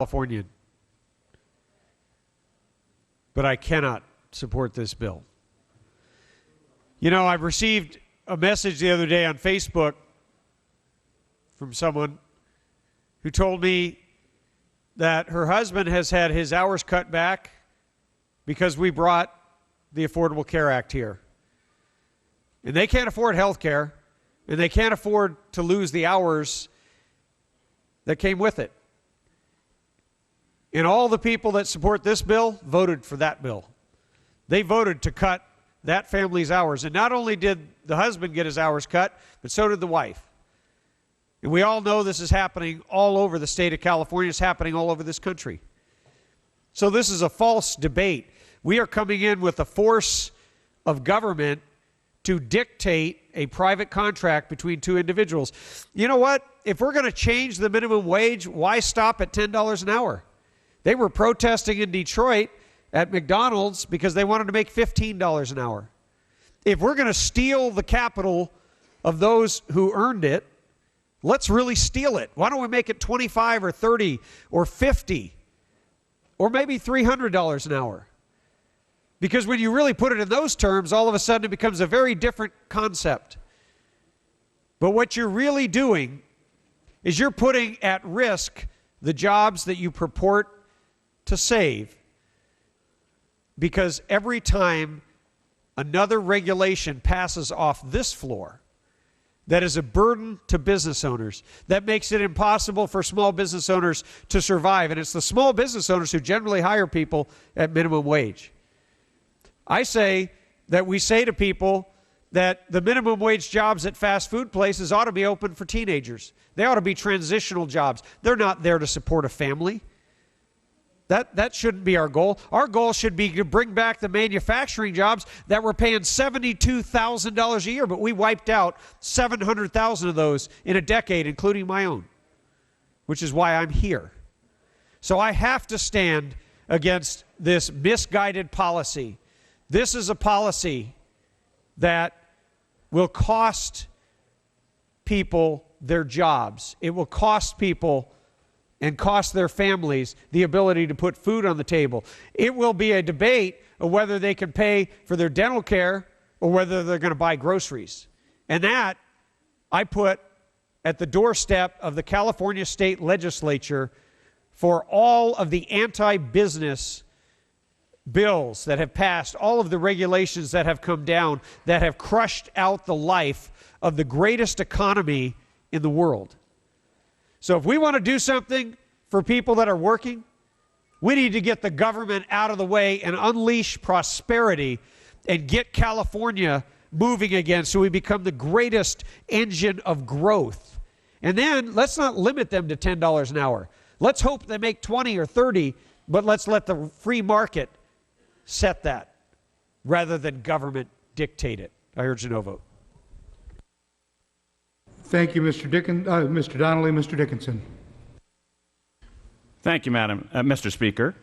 Californian, but I cannot support this bill. You know, I received a message the other day on Facebook from someone who told me that her husband has had his hours cut back because we brought the Affordable Care Act here. And they can't afford health care, and they can't afford to lose the hours that came with it. And all the people that support this bill voted for that bill. They voted to cut that family's hours. And not only did the husband get his hours cut, but so did the wife. And we all know this is happening all over the state of California. It's happening all over this country. So this is a false debate. We are coming in with the force of government to dictate a private contract between two individuals. You know what? If we're going to change the minimum wage, why stop at $10 an hour? They were protesting in Detroit at McDonald's because they wanted to make $15 an hour. If we're going to steal the capital of those who earned it, let's really steal it. Why don't we make it $25 or $30 or $50 or maybe $300 an hour? Because when you really put it in those terms, all of a sudden it becomes a very different concept. But what you're really doing is you're putting at risk the jobs that you purport to save, because every time another regulation passes off this floor that is a burden to business owners, that makes it impossible for small business owners to survive. And it's the small business owners who generally hire people at minimum wage. I say that we say to people that the minimum wage jobs at fast food places ought to be open for teenagers. They ought to be transitional jobs. They're not there to support a family. That shouldn't be our goal. Our goal should be to bring back the manufacturing jobs that were paying $72,000 a year, but we wiped out 700,000 of those in a decade, including my own, which is why I'm here. So I have to stand against this misguided policy. This is a policy that will cost people their jobs. It will cost people and cost their families the ability to put food on the table. It will be a debate of whether they can pay for their dental care or whether they're going to buy groceries. And that I put at the doorstep of the California State Legislature for all of the anti-business bills that have passed, all of the regulations that have come down, that have crushed out the life of the greatest economy in the world. So if we want to do something for people that are working, we need to get the government out of the way and unleash prosperity and get California moving again so we become the greatest engine of growth. And then let's not limit them to $10 an hour. Let's hope they make 20 or 30, but let's let the free market set that rather than government dictate it. I urge a no vote. Thank you, Mr. Donnelly. Mr. Dickinson. Thank you, Mr. Speaker.